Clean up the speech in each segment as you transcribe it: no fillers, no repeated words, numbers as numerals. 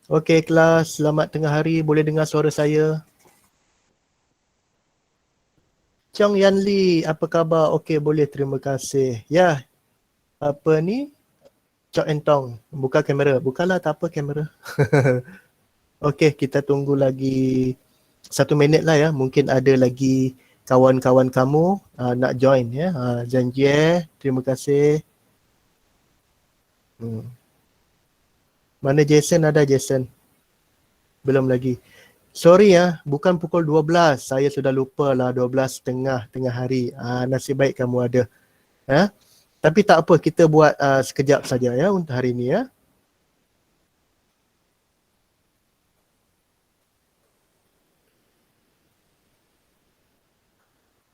Okey kelas, selamat tengah hari. Boleh dengar suara saya? Chong Yan Lee, apa khabar? Okey, boleh, terima kasih. Ya, apa ni? Chok Entong, buka kamera. Bukalah, tak apa kamera. Okey, kita tunggu lagi 1 minit lah ya. Mungkin ada lagi kawan-kawan kamu nak join ya. Janji, terima kasih. Mana Jason? Ada Jason? Belum lagi. Sorry ya, bukan pukul 12. Saya sudah lupa lah 12.30 tengah hari. Nasib baik kamu ada. Ya. Tapi tak apa, kita buat sekejap saja ya untuk hari ini ya.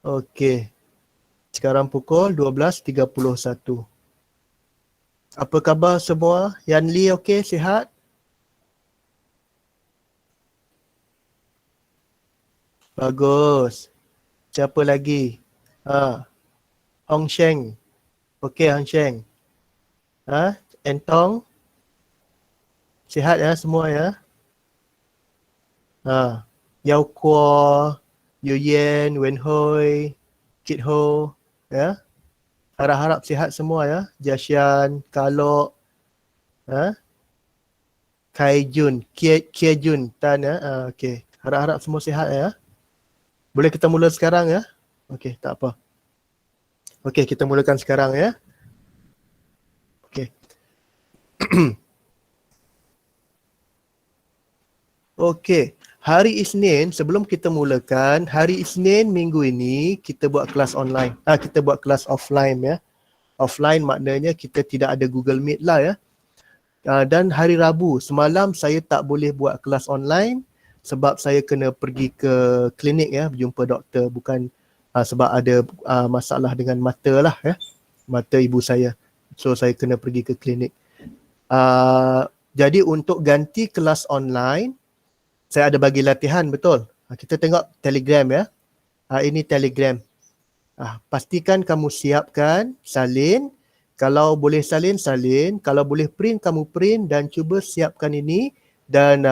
Okey. Sekarang pukul 12.31. Apa khabar semua? Yan Lee okey, sihat? Bagus. Siapa lagi? Hong Sheng. Okey, Hong Sheng. Entong. Sihat ya semua ya? Yao Kuo, Yu Yen, Wen Hui, Kit Ho, ya. Harap-harap sihat semua ya. Jashan, Kalok, Kai Jun, Kie Jun, Tan ya. Okey. Harap-harap semua sihat ya. Boleh kita mula sekarang ya? Okey, tak apa. Okey, kita mulakan sekarang ya. Okey. Okey. Hari Isnin, sebelum kita mulakan, hari Isnin minggu ini kita buat kelas online. Kita buat kelas offline ya. Offline maknanya kita tidak ada Google Meet lah ya. Dan hari Rabu, semalam saya tak boleh buat kelas online sebab saya kena pergi ke klinik ya, berjumpa doktor. Bukan sebab ada masalah dengan mata lah ya, mata ibu saya. So saya kena pergi ke klinik. Jadi untuk ganti kelas online, saya ada bagi latihan, betul. Kita tengok Telegram ya. Ini Telegram. Pastikan kamu siapkan, salin. Kalau boleh salin, salin. Kalau boleh print, kamu print dan cuba siapkan ini dan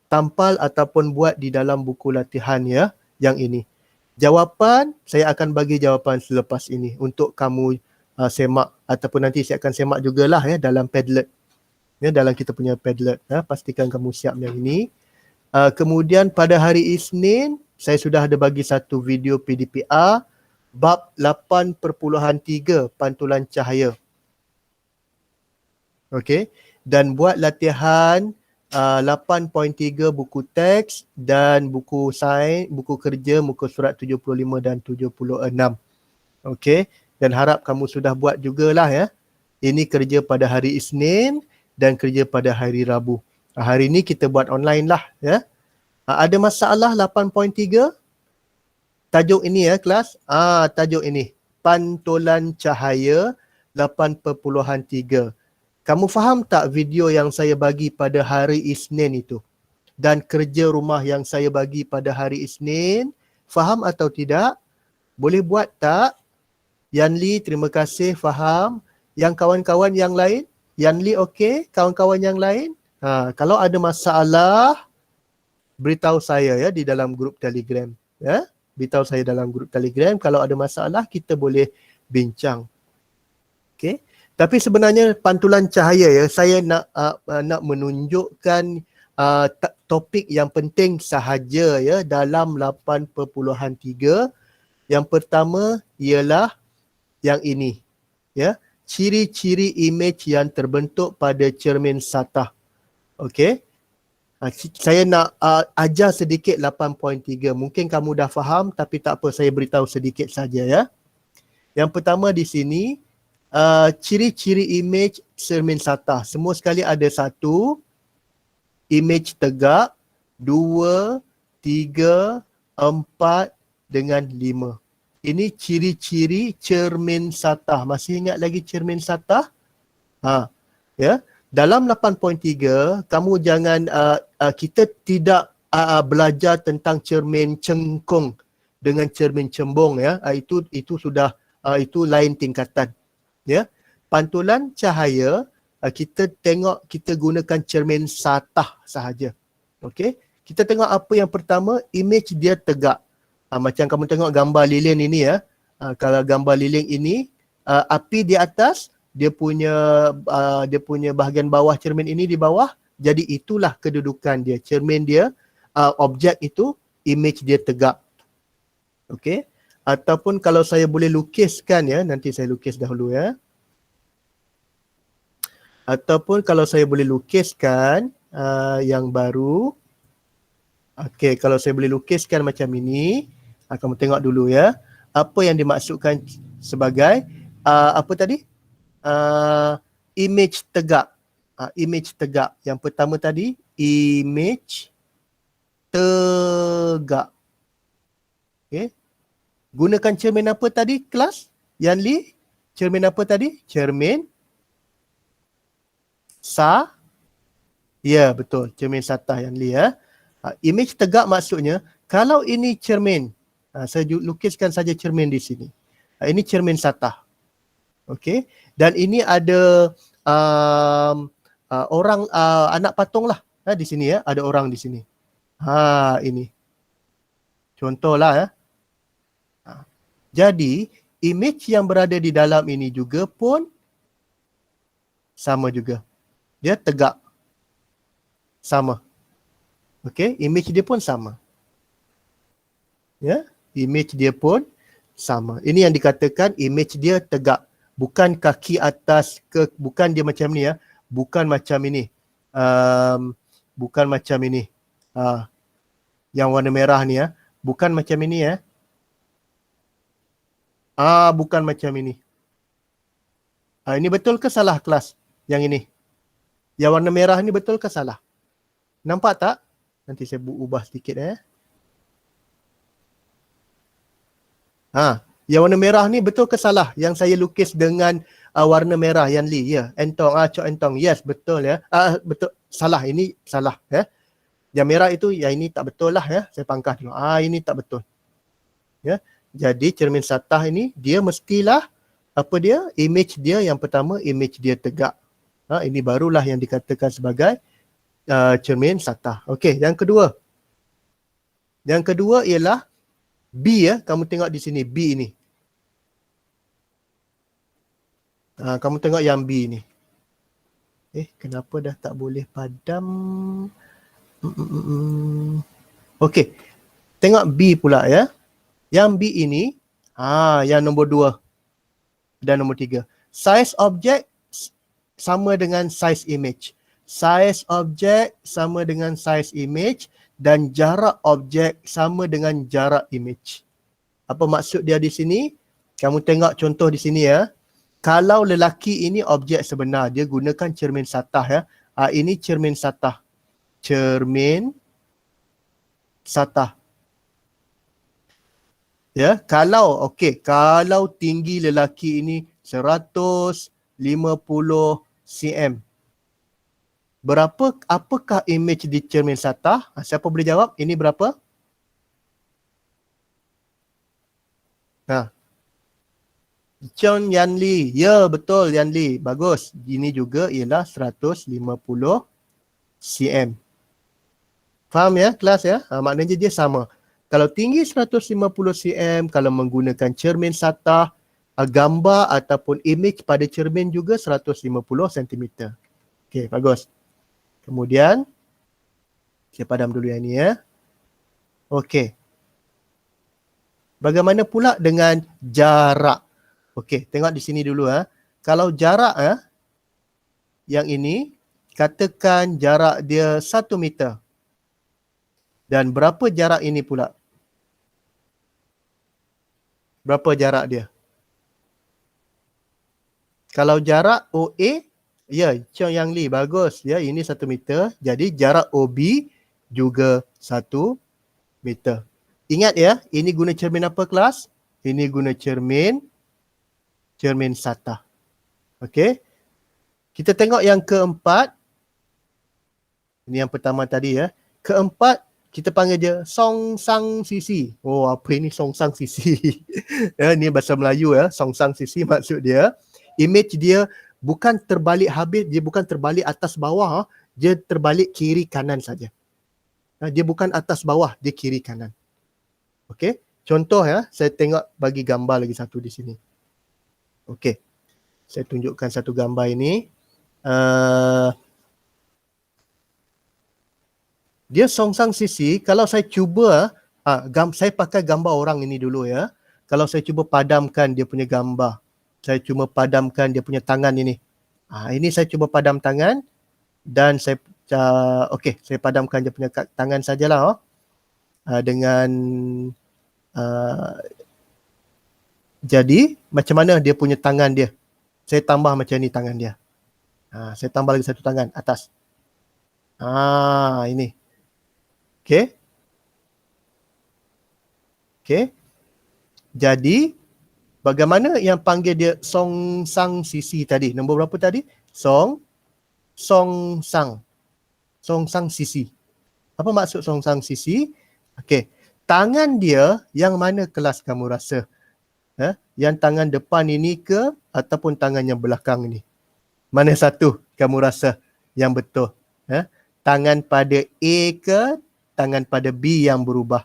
tampal ataupun buat di dalam buku latihan ya, yang ini. Jawapan, saya akan bagi jawapan selepas ini untuk kamu semak ataupun nanti saya akan semak jugalah ya dalam Padlet. Ya, dalam kita punya Padlet. Pastikan kamu siap yang ini. Kemudian pada hari Isnin, saya sudah ada bagi satu video PDPR bab 8.3 pantulan cahaya. Okey. Dan buat latihan 8.3 buku teks dan buku sains, buku kerja, muka surat 75 dan 76. Okey. Dan harap kamu sudah buat jugalah ya. Ini kerja pada hari Isnin dan kerja pada hari Rabu. Hari ini kita buat online lah ya. Ada masalah 8.3? Tajuk ini ya kelas. Tajuk ini. Pantulan cahaya 8.3. Kamu faham tak video yang saya bagi pada hari Isnin itu? Dan kerja rumah yang saya bagi pada hari Isnin? Faham atau tidak? Boleh buat tak? Yan Lee, terima kasih. Faham? Yang kawan-kawan yang lain? Yan Lee okey? Kawan-kawan yang lain? Kalau ada masalah, beritahu saya ya di dalam grup Telegram. Ya? Beritahu saya dalam grup Telegram. Kalau ada masalah, kita boleh bincang. Okey. Tapi sebenarnya pantulan cahaya ya, saya nak menunjukkan topik yang penting sahaja ya dalam 8.3. Yang pertama ialah yang ini ya, ciri-ciri imej yang terbentuk pada cermin satah. Okey. Saya nak ajar sedikit 8.3. Mungkin kamu dah faham tapi tak apa, saya beritahu sedikit saja ya. Yang pertama di sini, ciri-ciri imej cermin satah. Semua sekali ada 1, imej tegak, 2, 3, 4 dengan 5. Ini ciri-ciri cermin satah. Masih ingat lagi cermin satah? Ya. Dalam 8.3, kamu jangan, kita tidak belajar tentang cermin cengkung dengan cermin cembung ya. Itu sudah, itu lain tingkatan. Ya. Pantulan cahaya kita tengok, kita gunakan cermin satah sahaja. Okey, kita tengok apa yang pertama, image dia tegak. Macam kamu tengok gambar lilin ini ya. Kalau gambar lilin ini, api di atas, dia punya bahagian bawah cermin ini di bawah. Jadi itulah kedudukan dia. Cermin dia, objek itu, image dia tegak. Okey. Ataupun kalau saya boleh lukiskan ya, nanti saya lukis dahulu ya. Ataupun kalau saya boleh lukiskan yang baru. Okey, kalau saya boleh lukiskan macam ini, kamu tengok dulu ya. Apa yang dimaksudkan sebagai apa tadi? Image tegak. Image tegak. Yang pertama tadi, image tegak. Okey. Gunakan cermin apa tadi kelas? Yan Li? Cermin apa tadi? Cermin ya, betul. Cermin satah Yan Li ya. Image tegak maksudnya, kalau ini cermin, saya lukiskan saja cermin di sini. Ini cermin satah. Okey. Dan ini ada orang, anak patung lah di sini ya. Ada orang di sini. Ini. Contohlah ya. Jadi, image yang berada di dalam ini juga pun sama juga. Dia tegak. Sama. Okey, image dia pun sama. Ya, image dia pun sama. Ini yang dikatakan image dia tegak. Bukan kaki atas ke, bukan dia macam ni ya. Bukan macam ini. Bukan macam ini. Yang warna merah ni ya. Bukan macam ini ya. Bukan macam ini. Ini betul ke salah kelas? Yang ini. Yang warna merah ni betul ke salah? Nampak tak? Nanti saya ubah sedikit Yang warna merah ni betul ke salah? Yang saya lukis dengan warna merah Yan Li. Ya, entong, Cok Entong. Yes, betul ya. Betul. Salah, ini salah ya. Yang merah itu, yang ini tak betul lah ya. Saya pangkas dulu. Ini tak betul. Ya. Jadi cermin satah ini, dia mestilah apa dia? Image dia yang pertama, image dia tegak. Ini barulah yang dikatakan sebagai cermin satah. Okey, yang kedua. Yang kedua ialah B ya. Kamu tengok di sini, B ini. Kamu tengok yang B ni. Kenapa dah tak boleh padam? Okey. Tengok B pula ya. Yang B ini, yang nombor 2 dan nombor 3. Size objek sama dengan size image. Size objek sama dengan size image dan jarak objek sama dengan jarak image. Apa maksud dia di sini? Kamu tengok contoh di sini ya. Kalau lelaki ini objek sebenar, dia gunakan cermin satah ya. Ini cermin satah. Cermin satah. Ya, kalau tinggi lelaki ini 150 cm. Apakah image di cermin satah? Siapa boleh jawab? Ini berapa? Chon Yan Li. Ya, betul Yan Li. Bagus. Ini juga ialah 150 cm. Faham ya kelas ya? Maknanya dia sama. Kalau tinggi 150 cm, kalau menggunakan cermin satah, gambar ataupun image pada cermin juga 150 cm. Okey, bagus. Kemudian, saya padam dulu yang ini ya. Okey. Bagaimana pula dengan jarak? Okey, tengok di sini dulu ya. Kalau jarak yang ini, katakan jarak dia 1 meter. Dan berapa jarak ini pula? Berapa jarak dia? Kalau jarak OA, ya, Chong Yang Li, bagus. Ya, ini 1 meter. Jadi jarak OB juga 1 meter. Ingat ya, ini guna cermin apa kelas? Ini guna cermin satah. Okey. Kita tengok yang keempat. Ini yang pertama tadi ya. Keempat, kita panggil dia songsang sisi. Apa ini songsang sisi? Ini bahasa Melayu ya. Songsang sisi maksud dia. Image dia bukan terbalik habis, dia bukan terbalik atas bawah, dia terbalik kiri kanan saja. Dia bukan atas bawah, dia kiri kanan. Okey, contoh ya, saya tengok bagi gambar lagi satu di sini. Okey, saya tunjukkan satu gambar ini. Dia songsang sisi, kalau saya cuba, saya pakai gambar orang ini dulu ya. Kalau saya cuba padamkan dia punya gambar, saya cuba padamkan dia punya tangan ini. Ini saya cuba padam tangan dan saya saya padamkan dia punya tangan sajalah. Dengan jadi macam mana dia punya tangan dia. Saya tambah macam ni tangan dia. Saya tambah lagi satu tangan atas. Ini. Okey. Okey. Jadi bagaimana yang panggil dia songsang sisi tadi? Nombor berapa tadi? Songsang. Songsang sisi. Apa maksud songsang sisi? Okey. Tangan dia yang mana kelas kamu rasa? Yang tangan depan ini ke ataupun tangan yang belakang ini? Mana satu kamu rasa yang betul? Tangan pada A ke tangan pada B yang berubah?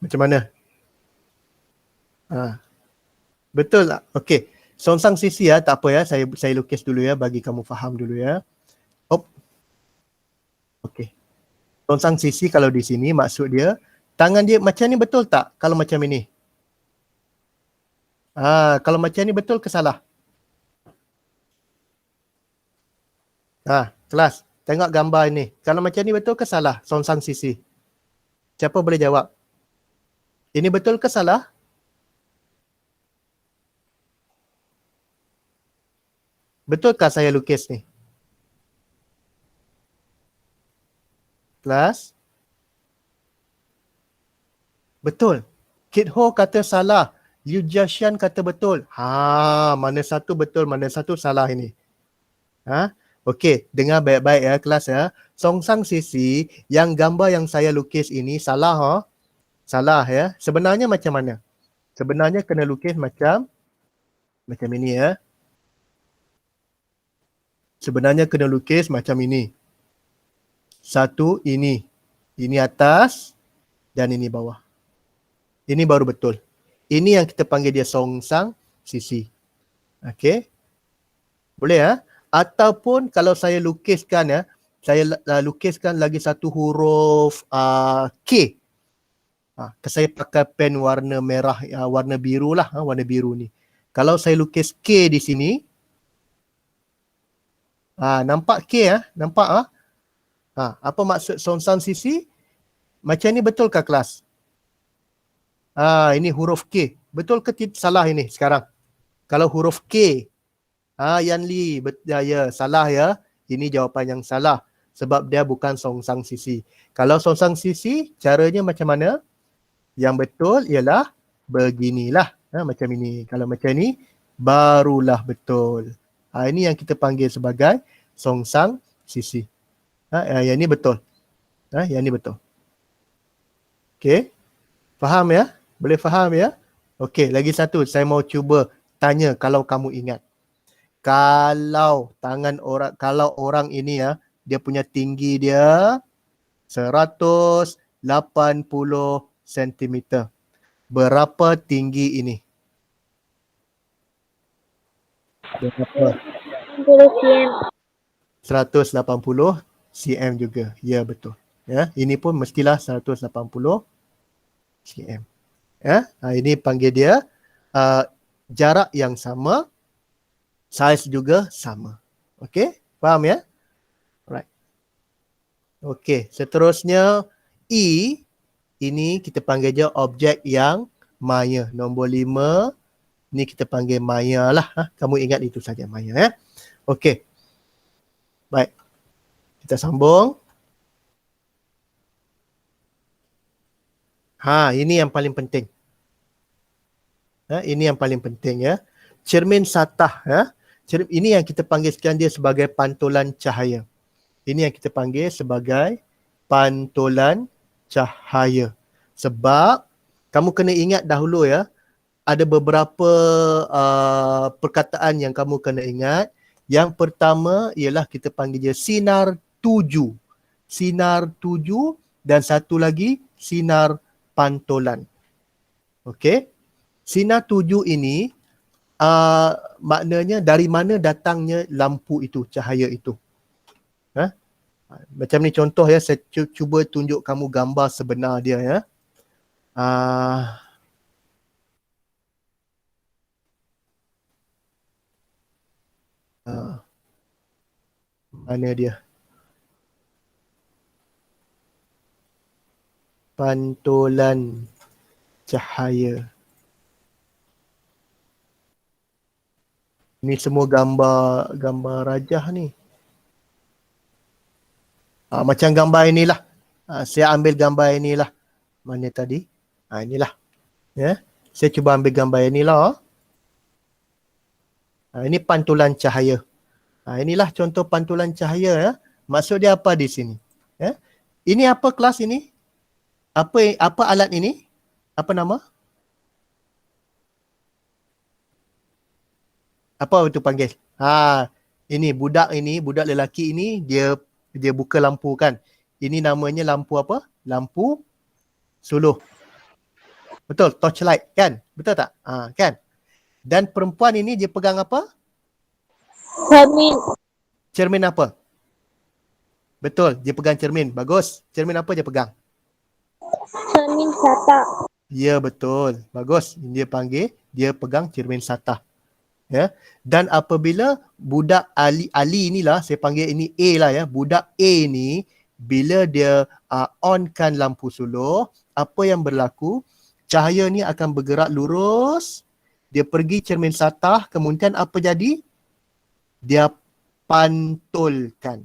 Macam mana? Betul tak? Okey. Songsang sisi tak apa ya. Saya lukis dulu ya bagi kamu faham dulu ya. Okey. Songsang sisi kalau di sini maksud dia tangan dia macam ni betul tak? Kalau macam ini. Kalau macam ni betul ke salah? Kelas, tengok gambar ini. Kalau macam ni betul ke salah? Songsang sisi. Siapa boleh jawab? Ini betul ke salah? Betulkah saya lukis ni? Kelas? Betul. Kit Ho kata salah. Liu Jiaxian kata betul. Mana satu betul, mana satu salah ini. Okey, dengar baik-baik ya kelas ya. Songsang sisi yang gambar yang saya lukis ini salah Salah ya. Sebenarnya macam mana? Sebenarnya kena lukis macam ini ya. Sebenarnya kena lukis macam ini. Satu ini. Ini atas dan ini bawah. Ini baru betul. Ini yang kita panggil dia songsang sisi. Okey. Boleh ya? Ataupun kalau saya lukiskan ya, saya lukiskan lagi satu huruf K. Saya pakai pen warna merah, warna biru lah, warna biru ni. Kalau saya lukis K di sini, nampak K ya? Nampak apa maksud songsang sisi? Macam ni betulkah kelas? Ini huruf K. Betul ke salah ini sekarang? Kalau huruf K, Yan Li, ya, salah ya. Ini jawapan yang salah. Sebab dia bukan songsang sisi. Kalau songsang sisi, caranya macam mana? Yang betul ialah beginilah. Macam ini. Kalau macam ni, barulah betul. Ini yang kita panggil sebagai songsang sisi. Yang ni betul. Yang ni betul. Okey. Faham ya? Boleh faham ya? Okey, lagi satu. Saya mau cuba tanya kalau kamu ingat. Kalau orang ini ya, dia punya tinggi dia 180 cm. Berapa tinggi ini? Berapa? 180 cm juga. Ya, betul. Ya, ini pun mestilah 180 cm. Ya, ini panggil dia jarak yang sama, saiz juga sama. Okey, faham ya? Alright. Okey, seterusnya E, ini kita panggil je objek yang maya. Nombor 5, ni kita panggil maya lah. Kamu ingat itu saja maya ya. Okey. Baik. Kita sambung. Ini yang paling penting. Ini yang paling penting ya. Cermin satah ya. Ini yang kita panggil sekian dia sebagai pantulan cahaya. Ini yang kita panggil sebagai pantulan cahaya. Sebab kamu kena ingat dahulu ya, ada beberapa perkataan yang kamu kena ingat. Yang pertama ialah kita panggil dia sinar 7. Sinar 7 dan satu lagi sinar pantulan. Okey. Sinar 7 ini maknanya dari mana datangnya lampu itu, cahaya itu. Ha? Macam ni contoh ya, saya cuba tunjuk kamu gambar sebenar dia ya. Mana dia? Pantulan cahaya. Ni semua gambar rajah ni. Macam gambar inilah. Saya ambil gambar inilah. Mana tadi? Inilah. Ya. Saya cuba ambil gambar inilah. Ini pantulan cahaya. Inilah contoh pantulan cahaya ya. Maksud dia apa di sini? Ya. Ini apa kelas ini? Apa alat ini? Apa nama? Apa itu panggil? Ini budak lelaki ini dia buka lampu kan. Ini namanya lampu apa? Lampu suluh. Betul, torchlight kan? Betul tak? Kan? Dan perempuan ini dia pegang apa? Cermin. Cermin apa? Betul, dia pegang cermin. Bagus. Cermin apa dia pegang? Cermin sata. Ya, betul. Bagus. Dia pegang cermin satah. Ya. Dan apabila budak Ali inilah, saya panggil ini A lah ya. Budak A ni bila dia onkan lampu suluh, apa yang berlaku? Cahaya ni akan bergerak lurus, dia pergi cermin satah, kemudian apa jadi? Dia pantulkan.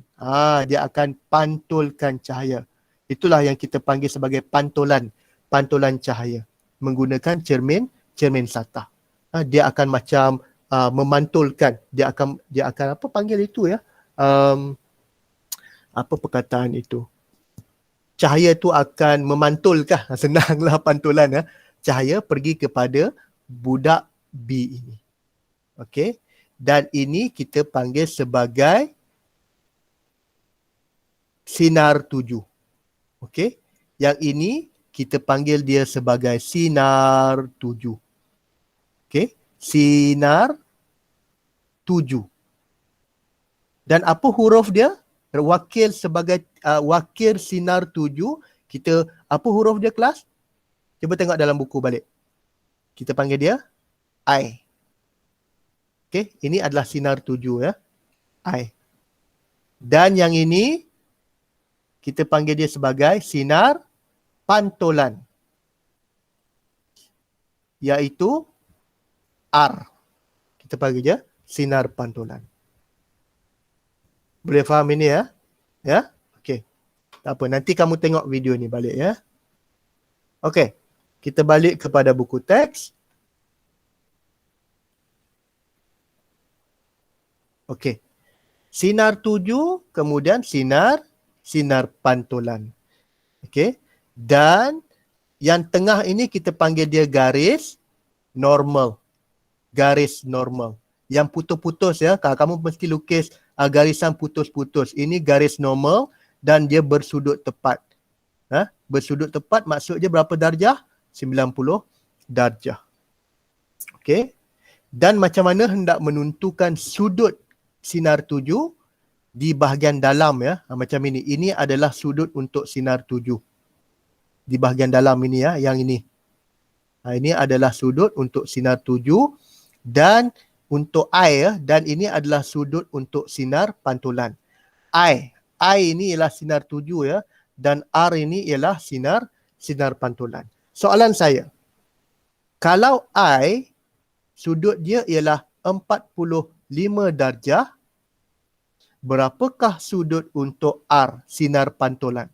Dia akan pantulkan cahaya. Itulah yang kita panggil sebagai pantulan cahaya menggunakan cermin satah. Dia akan macam memantulkan. Dia akan apa panggil itu ya? Apa perkataan itu? Cahaya tu akan memantulkah? Senanglah pantulan ya. Cahaya pergi kepada budak B ini. Okey. Dan ini kita panggil sebagai sinar 7. Okey. Yang ini kita panggil dia sebagai sinar 7. Okey. Sinar 7. Dan apa huruf dia? Wakil sebagai wakil sinar 7. Kita apa huruf dia kelas? Cuba tengok dalam buku balik. Kita panggil dia I. Okey, ini adalah sinar 7 ya. I. Dan yang ini kita panggil dia sebagai sinar pantulan. Iaitu R. Kita panggil dia sinar pantulan. Boleh faham ini ya? Ya? Okey. Tak apa, nanti kamu tengok video ni balik ya. Okey. Kita balik kepada buku teks. Okey. Sinar 7, kemudian sinar pantulan. Okey. Dan yang tengah ini kita panggil dia garis normal. Garis normal. Yang putus-putus ya. Kamu mesti lukis garisan putus-putus. Ini garis normal dan dia bersudut tepat. Bersudut tepat maksudnya berapa darjah? 90 darjah. Okey. Dan macam mana hendak menentukan sudut sinar 7 di bahagian dalam ya. Macam ini. Ini adalah sudut untuk sinar 7. Di bahagian dalam ini ya, yang ini. Ini adalah sudut untuk sinar 7 dan untuk I ya, dan ini adalah sudut untuk sinar pantulan. I ini ialah sinar 7 ya, dan R ini ialah sinar pantulan. Soalan saya, kalau I sudut dia ialah 45 darjah, berapakah sudut untuk R, sinar pantulan?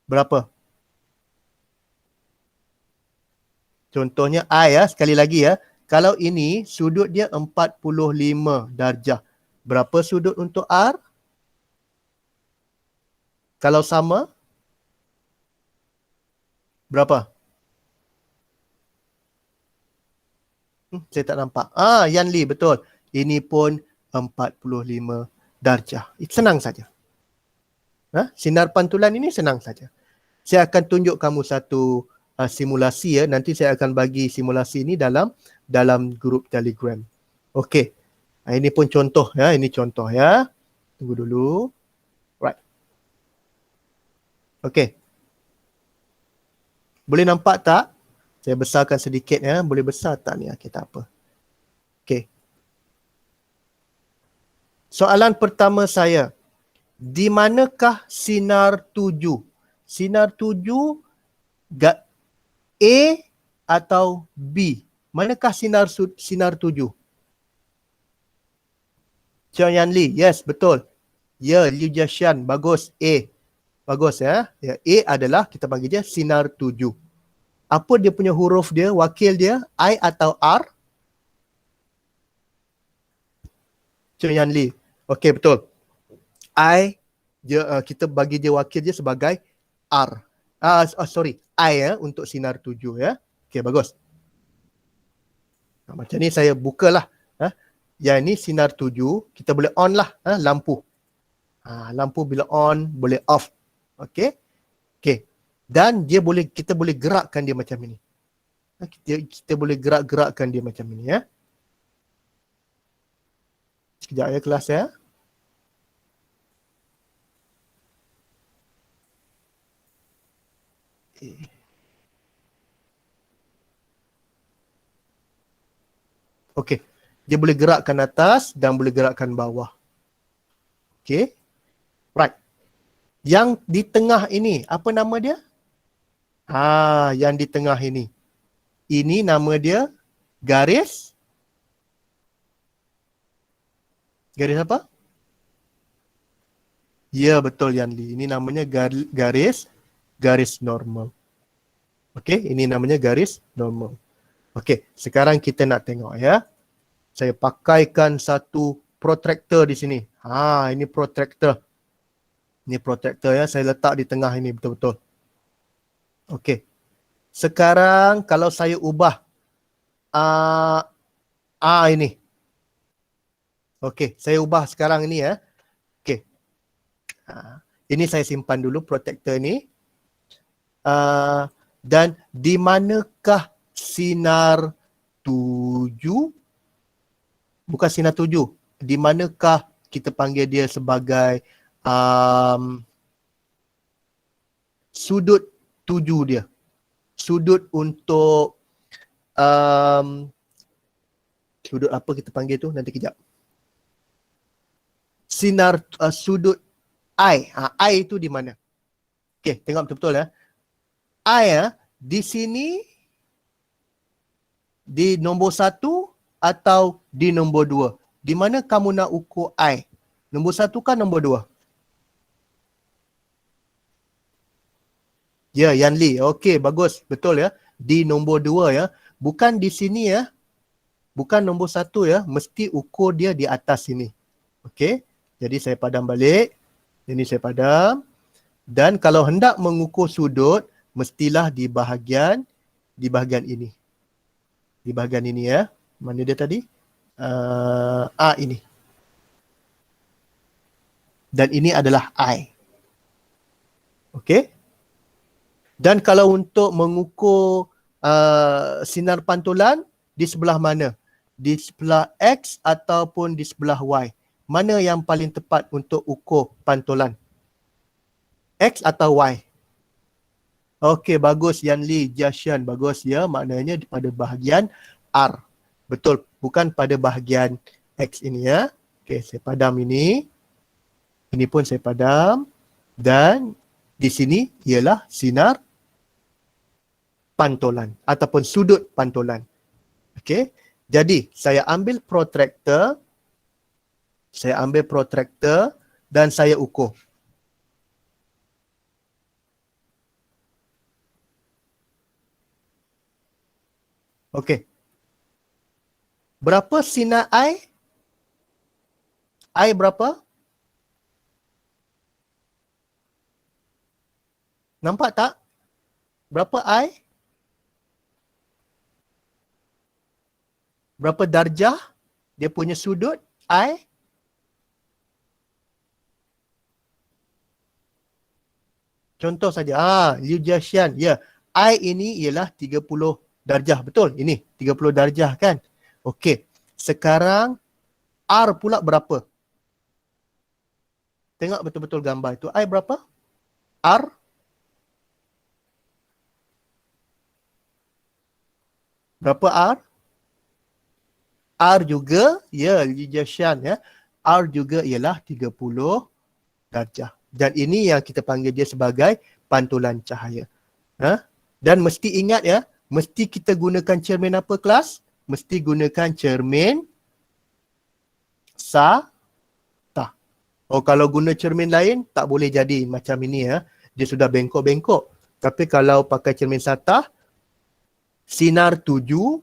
Berapa? Contohnya I ya, sekali lagi ya. Kalau ini sudut dia 45 darjah. Berapa sudut untuk R? Kalau sama? Berapa? Saya tak nampak. Yan Lee, betul. Ini pun 45 darjah. Senang saja. Sinar pantulan ini senang saja. Saya akan tunjuk kamu satu simulasi ya. Nanti saya akan bagi simulasi ini dalam grup Telegram. Okey. Ini pun contoh ya. Ini contoh ya. Tunggu dulu. Right. Okey. Boleh nampak tak? Saya besarkan sedikit ya. Boleh besar tak ni? Okey, tak apa. Okey. Soalan pertama saya. Di manakah sinar 7? Sinar 7 A atau B? Manakah sinar 7? Chong Yan Li. Yes, betul. Ya, Liu Jiaxian. Bagus. A. Bagus ya. A adalah kita panggil dia sinar 7. Apa dia punya huruf dia, wakil dia? I atau R? Chong Yan Li. Okey, betul. Kita bagi dia wakil dia sebagai R. Sorry, I ya untuk sinar 7 ya. Okey, bagus. Macam ni saya bukalah. Yang ni sinar 7, kita boleh on lah lampu. Lampu bila on boleh off. Okey. Okey. Dan kita boleh gerakkan dia macam ini. Kita boleh gerakkan dia macam ini ya. Sekejap ya kelas ya. Okey. Dia boleh gerakkan atas dan boleh gerakkan bawah. Okey. Right. Yang di tengah ini, apa nama dia? Yang di tengah ini. Ini nama dia garis. Garis apa? Ya, betul Yan Li. Ini namanya garis normal. Okey, ini namanya garis normal. Okey, sekarang kita nak tengok ya. Saya pakaikan satu protractor di sini. Ini protractor. Ini protractor ya, saya letak di tengah ini betul-betul. Okey. Sekarang kalau saya ubah ini. Okey, saya ubah sekarang ini ya. Okey. Ini saya simpan dulu protractor ni. Dan di manakah sinar 7? Bukan sinar 7. Di manakah kita panggil dia sebagai sudut 7 dia? Sudut untuk sudut apa kita panggil tu? Nanti kejap. Sinar sudut I. I itu di mana? Okey, tengok betul-betul ya. I di sini di nombor 1 atau di nombor 2? Di mana kamu nak ukur I? Nombor 1 kan nombor 2? Ya, Yan Li. Okey, bagus. Betul ya. Di nombor 2 ya. Bukan di sini ya. Bukan nombor 1 ya. Mesti ukur dia di atas sini. Okey. Jadi saya padam balik. Ini saya padam. Dan kalau hendak mengukur sudut, mestilah di bahagian ini. Di bahagian ini ya. Mana dia tadi? Ini. Dan ini adalah I. Okey. Dan kalau untuk mengukur sinar pantulan, di sebelah mana? Di sebelah X ataupun di sebelah Y? Mana yang paling tepat untuk ukur pantulan? X atau Y? Okey, bagus Yan Li, Jiaxian. Bagus ya, maknanya pada bahagian R. Betul, bukan pada bahagian X ini ya. Okey, saya padam ini. Ini pun saya padam. Dan di sini ialah sinar pantulan ataupun sudut pantulan. Okey. Jadi saya ambil protractor. Dan saya ukur. Okey. Berapa sinar I? I berapa? Nampak tak? Berapa I? Berapa darjah dia punya sudut I? Contoh saja. Liu Jiaxian. Ya, I ini ialah 30 darjah. Betul? Ini 30 darjah kan? Okey. Sekarang R pula berapa? Tengok betul-betul gambar itu. I berapa? R? Berapa R? R juga, ya, Liu Jiaxian ya. R juga ialah 30 darjah. Dan ini yang kita panggil dia sebagai pantulan cahaya. Ha? Dan mesti ingat ya, mesti kita gunakan cermin apa kelas? Mesti gunakan cermin Satah. Oh, kalau guna cermin lain tak boleh jadi macam ini ya. Dia sudah bengkok-bengkok. Tapi kalau pakai cermin Satah, sinar 7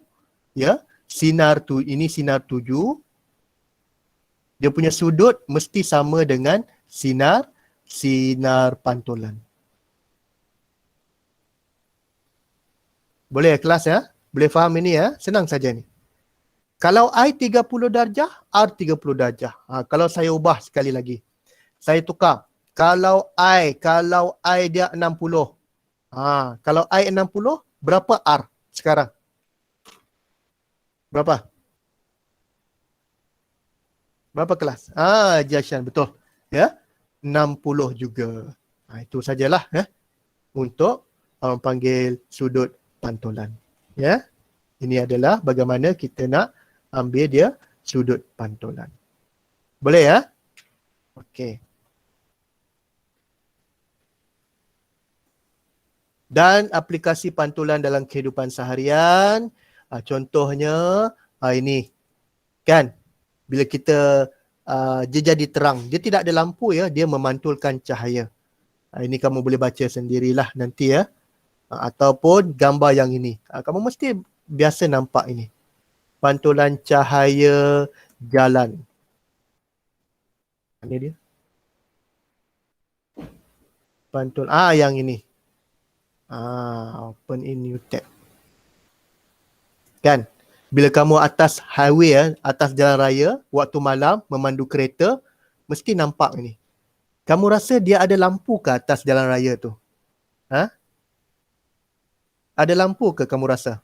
ya, ini sinar 7. Dia punya sudut mesti sama dengan sinar pantulan. Boleh kelas ya? Boleh faham ini ya? Senang saja ni. Kalau I 30 darjah, R 30 darjah. Kalau saya ubah sekali lagi. Saya tukar. Kalau I dia 60. Kalau I 60, berapa R sekarang? Berapa? Berapa kelas? Jiaxian, betul. Ya, 60 juga. Itu sajalah ya, untuk panggil sudut pantulan. Ya, ini adalah bagaimana kita nak ambil dia sudut pantulan. Boleh ya? Okey. Dan aplikasi pantulan dalam kehidupan seharian, contohnya ini kan, bila kita dia jadi terang, dia tidak ada lampu ya, dia memantulkan cahaya. Ini kamu boleh baca sendirilah nanti ya. Ataupun gambar yang ini. Kamu mesti biasa nampak ini. Pantulan cahaya jalan. Ini dia. Pantul. Yang ini. Open in new tab. Kan? Bila kamu atas highway ya, atas jalan raya, waktu malam memandu kereta, mesti nampak ini. Kamu rasa dia ada lampu ke atas jalan raya tu? Ada lampu ke kamu rasa?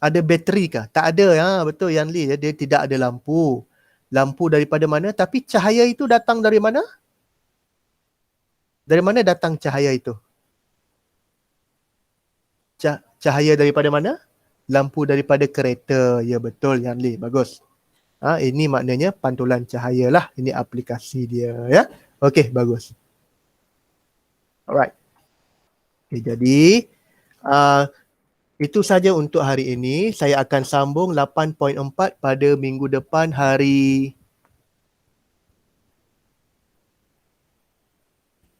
Ada bateri ke? Tak ada ya, betul Yan Li, dia tidak ada lampu. Lampu daripada mana? Tapi cahaya itu datang dari mana? Dari mana datang cahaya itu? Cahaya daripada mana? Lampu daripada kereta. Ya betul Yan Li, bagus. Ini maknanya pantulan cahaya lah. Ini aplikasi dia ya. Okey, bagus. Alright. Okay, jadi itu saja untuk hari ini. Saya akan sambung 8.4 pada minggu depan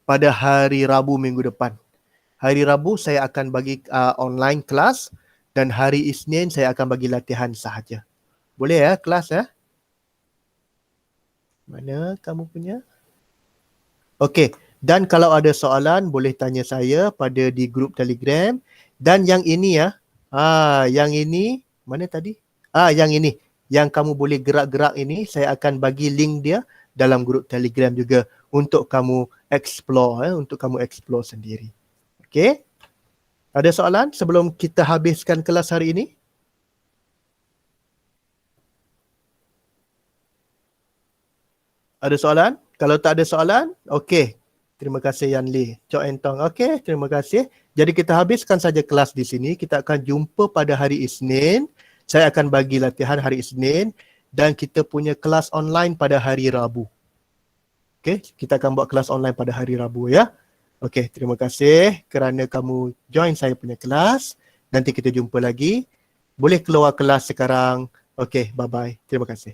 pada hari Rabu minggu depan. Hari Rabu saya akan bagi online kelas dan hari Isnin saya akan bagi latihan sahaja. Boleh ya kelas ya? Mana kamu punya? Okey, dan kalau ada soalan boleh tanya saya pada di grup Telegram. Dan yang ini ya, yang ini mana tadi? Yang ini, yang kamu boleh gerak-gerak ini, saya akan bagi link dia dalam grup Telegram juga untuk kamu explore, untuk kamu explore sendiri. Okey? Ada soalan sebelum kita habiskan kelas hari ini? Ada soalan? Kalau tak ada soalan, okey. Terima kasih Yan Li. Chok Entong. Okey, terima kasih. Jadi kita habiskan saja kelas di sini. Kita akan jumpa pada hari Isnin. Saya akan bagi latihan hari Isnin dan kita punya kelas online pada hari Rabu. Okey, kita akan buat kelas online pada hari Rabu ya. Okey, terima kasih kerana kamu join saya punya kelas. Nanti kita jumpa lagi. Boleh keluar kelas sekarang. Okey, bye-bye. Terima kasih.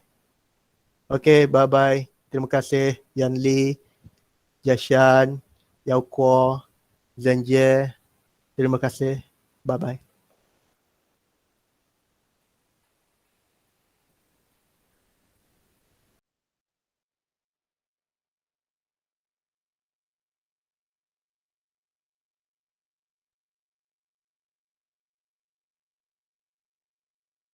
Okey, bye-bye. Terima kasih Yan Li, Jiaxian, Yao Kuo, Zhenjie. Terima kasih. Bye-bye.